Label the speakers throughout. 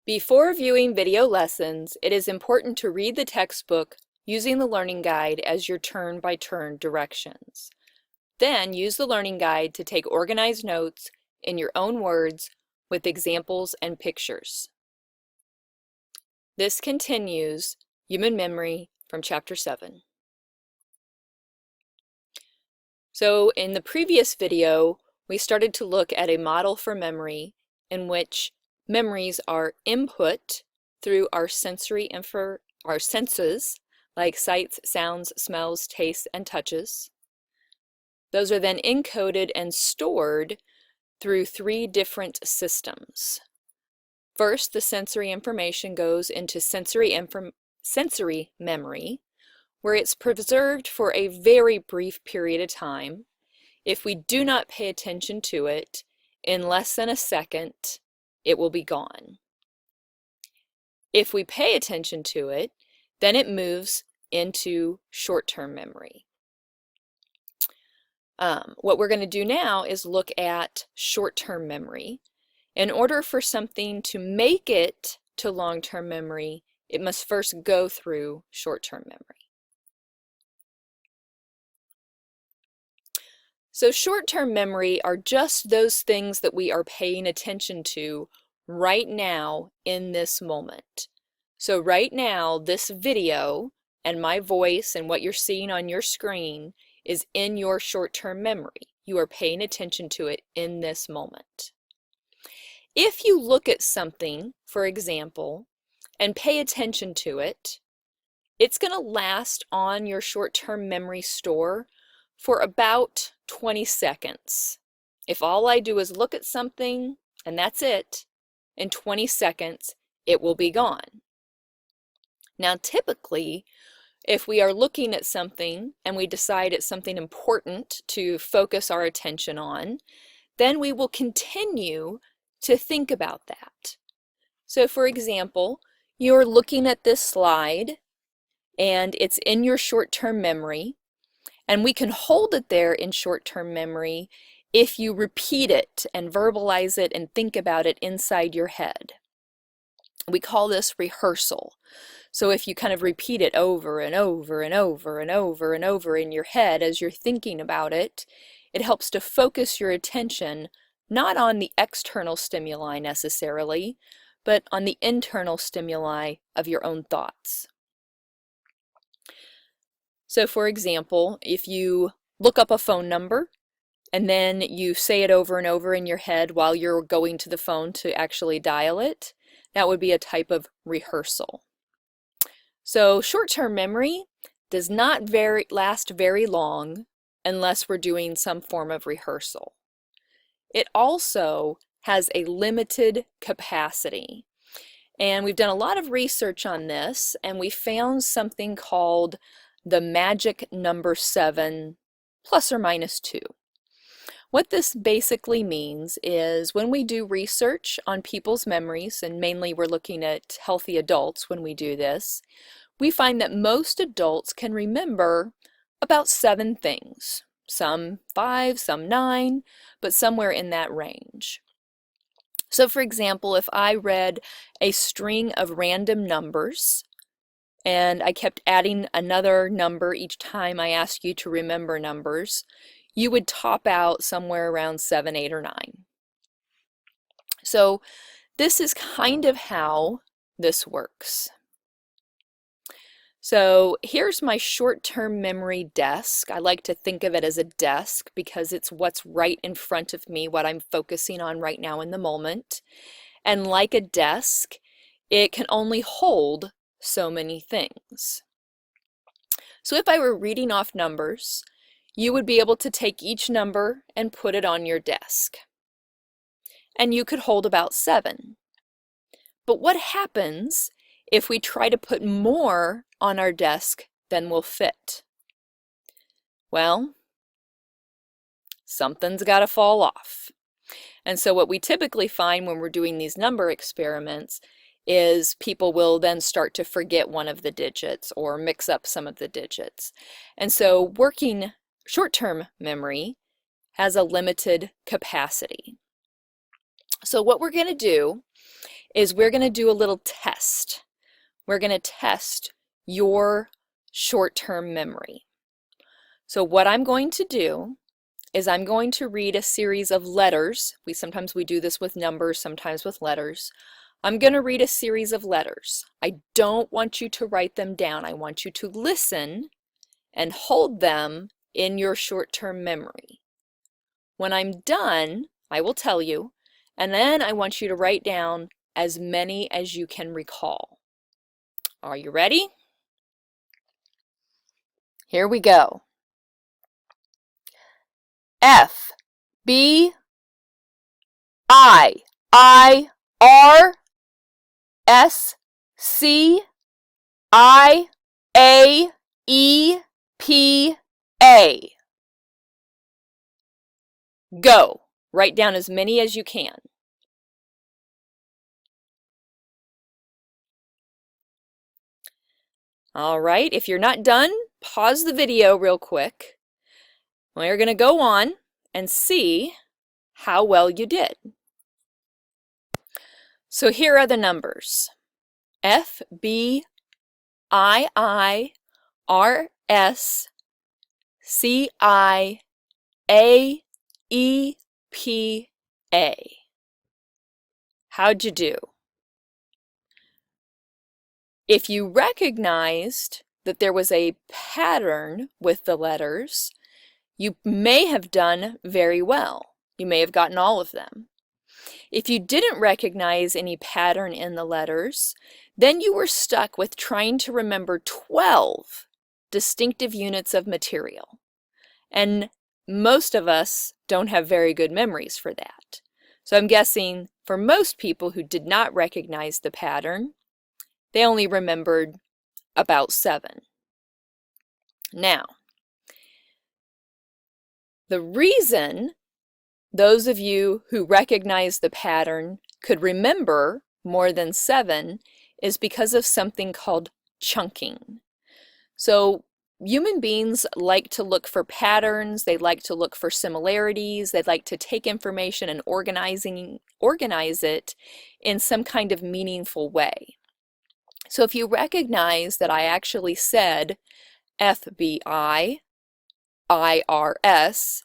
Speaker 1: Before viewing video lessons, it is important to read the textbook using the learning guide as your turn-by-turn directions. Then use the learning guide to take organized notes in your own words with examples and pictures. This continues Human Memory from Chapter 7. So in the previous video, we started to look at a model for memory in which memories are input through our senses, like sights, sounds, smells, tastes, and touches. Those are then encoded and stored through three different systems. First, the sensory information goes into sensory memory, where it's preserved for a very brief period of time. If we do not pay attention to it, in less than a second, it will be gone. If we pay attention to it, then it moves into short-term memory. What we're going to do now is look at short-term memory. In order for something to make it to long-term memory, it must first go through short-term memory. So short-term memory are just those things that we are paying attention to right now in this moment. So right now, this video and my voice and what you're seeing on your screen is in your short-term memory. You are paying attention to it in this moment. If you look at something, for example, and pay attention to it, it's going to last on your short-term memory store for about 20 seconds. If all I do is look at something and that's it, in 20 seconds it will be gone. Now typically, if we are looking at something and we decide it's something important to focus our attention on, then we will continue to think about that. So for example, you're looking at this slide and it's in your short-term memory, and we can hold it there in short-term memory if you repeat it and verbalize it and think about it inside your head. We call this rehearsal. So if you kind of repeat it over and over and over and over and over in your head as you're thinking about it, it helps to focus your attention not on the external stimuli necessarily, but on the internal stimuli of your own thoughts. So for example, if you look up a phone number and then you say it over and over in your head while you're going to the phone to actually dial it, that would be a type of rehearsal. So short-term memory does not last very long unless we're doing some form of rehearsal. It also has a limited capacity. And we've done a lot of research on this, and we found something called the magic number 7 plus or minus 2. What this basically means is when we do research on people's memories, and mainly we're looking at healthy adults when we do this, we find that most adults can remember about 7 things. Some 5, some 9, but somewhere in that range. So for example, if I read a string of random numbers, and I kept adding another number each time I asked you to remember numbers, you would top out somewhere around 7, 8, or 9. So this is kind of how this works. So here's my short-term memory desk. I like to think of it as a desk because it's what's right in front of me, what I'm focusing on right now in the moment. And like a desk, it can only hold so many things. So if I were reading off numbers, you would be able to take each number and put it on your desk. And you could hold about 7. But what happens if we try to put more on our desk than will fit? Well, something's got to fall off. And so what we typically find when we're doing these number experiments is people will then start to forget one of the digits or mix up some of the digits. And so working short-term memory has a limited capacity. So what we're going to do is we're going to do a little test. We're going to test your short-term memory. So what I'm going to do is I'm going to read a series of letters. Sometimes we do this with numbers, sometimes with letters. I'm going to read a series of letters. I don't want you to write them down. I want you to listen and hold them in your short-term memory. When I'm done, I will tell you, and then I want you to write down as many as you can recall. Are you ready? Here we go. F, B, I, R, S, C, I, A, E, P, A. Go. Write down as many as you can. All right, if you're not done, pause the video real quick. We're going to go on and see how well you did. So here are the numbers. F, B, I, R, S, C, I, A, E, P, A. How'd you do? If you recognized that there was a pattern with the letters, you may have done very well. You may have gotten all of them. If you didn't recognize any pattern in the letters, then you were stuck with trying to remember 12 distinctive units of material. And most of us don't have very good memories for that. So I'm guessing for most people who did not recognize the pattern, they only remembered about 7. Now, the reason those of you who recognize the pattern could remember more than 7 is because of something called chunking. So human beings like to look for patterns, they like to look for similarities, they like to take information and organize it in some kind of meaningful way. So if you recognize that I actually said FBI, IRS,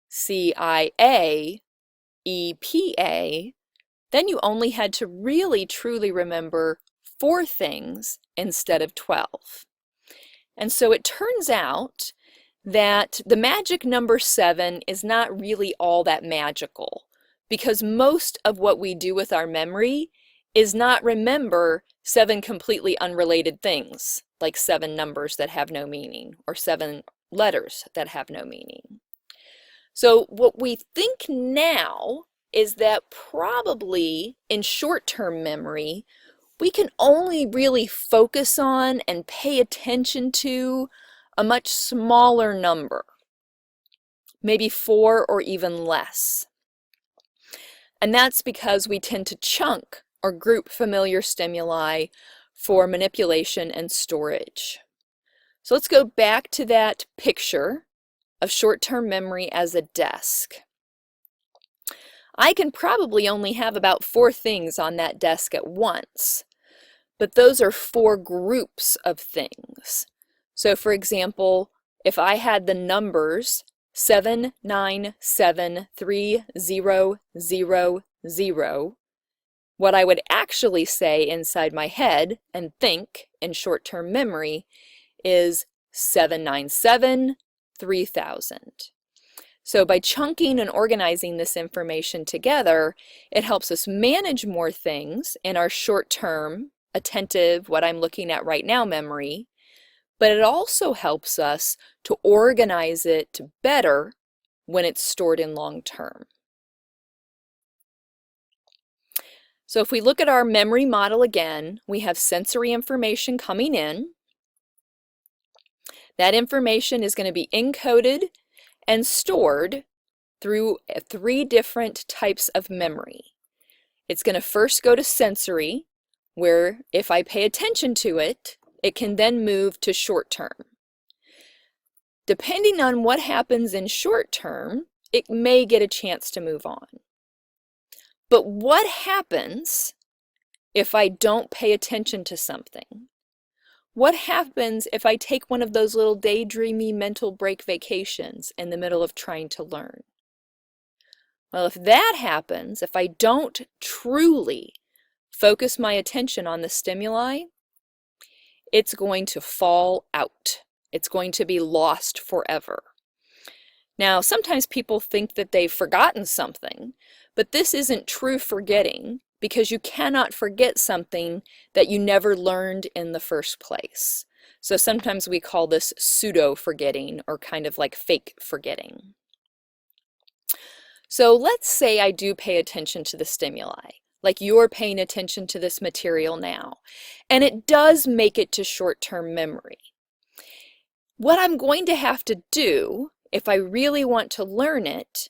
Speaker 1: CIA, EPA, then you only had to really truly remember 4 things instead of 12. And so it turns out that the magic number 7 is not really all that magical, because most of what we do with our memory is not remember 7 completely unrelated things, like 7 numbers that have no meaning, or 7 letters that have no meaning. So what we think now is that probably in short-term memory, we can only really focus on and pay attention to a much smaller number, maybe 4 or even less. And that's because we tend to chunk or group familiar stimuli for manipulation and storage. So let's go back to that picture of short-term memory as a desk. I can probably only have about 4 things on that desk at once, but those are 4 groups of things. So for example, if I had the numbers 7973000, what I would actually say inside my head and think in short-term memory is 7973000. So by chunking and organizing this information together, it helps us manage more things in our short-term, attentive, what I'm looking at right now memory, but it also helps us to organize it better when it's stored in long-term. So if we look at our memory model again, we have sensory information coming in. That information is going to be encoded and stored through 3 different types of memory. It's going to first go to sensory, where if I pay attention to it, it can then move to short term. Depending on what happens in short term, it may get a chance to move on. But what happens if I don't pay attention to something? What happens if I take one of those little daydreamy mental break vacations in the middle of trying to learn? Well, if that happens, if I don't truly focus my attention on the stimuli, it's going to fall out. It's going to be lost forever. Now, sometimes people think that they've forgotten something, but this isn't true forgetting, because you cannot forget something that you never learned in the first place. So sometimes we call this pseudo forgetting, or kind of like fake forgetting. So let's say I do pay attention to the stimuli, like you're paying attention to this material now, and it does make it to short-term memory. What I'm going to have to do, if I really want to learn it,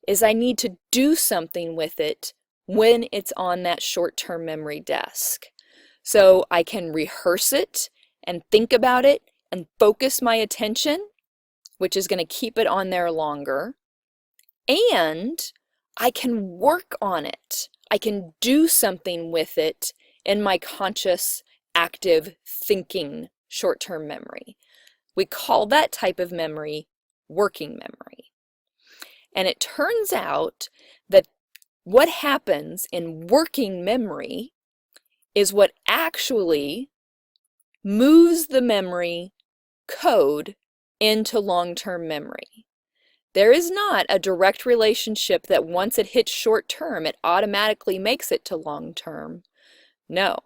Speaker 1: is I need to do something with it when it's on that short-term memory disk. So I can rehearse it and think about it and focus my attention, which is going to keep it on there longer. And I can work on it. I can do something with it in my conscious, active thinking short-term memory. We call that type of memory working memory. And it turns out that what happens in working memory is what actually moves the memory code into long-term memory. There is not a direct relationship that once it hits short-term, it automatically makes it to long-term. No,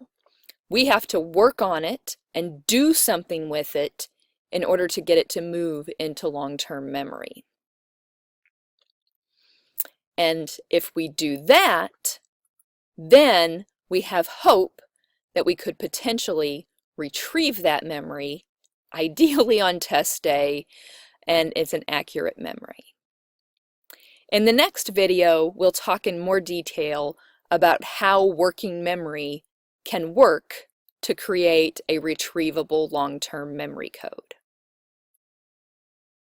Speaker 1: we have to work on it and do something with it in order to get it to move into long-term memory. And if we do that, then we have hope that we could potentially retrieve that memory, ideally on test day, and it's an accurate memory. In the next video, we'll talk in more detail about how working memory can work to create a retrievable long-term memory code.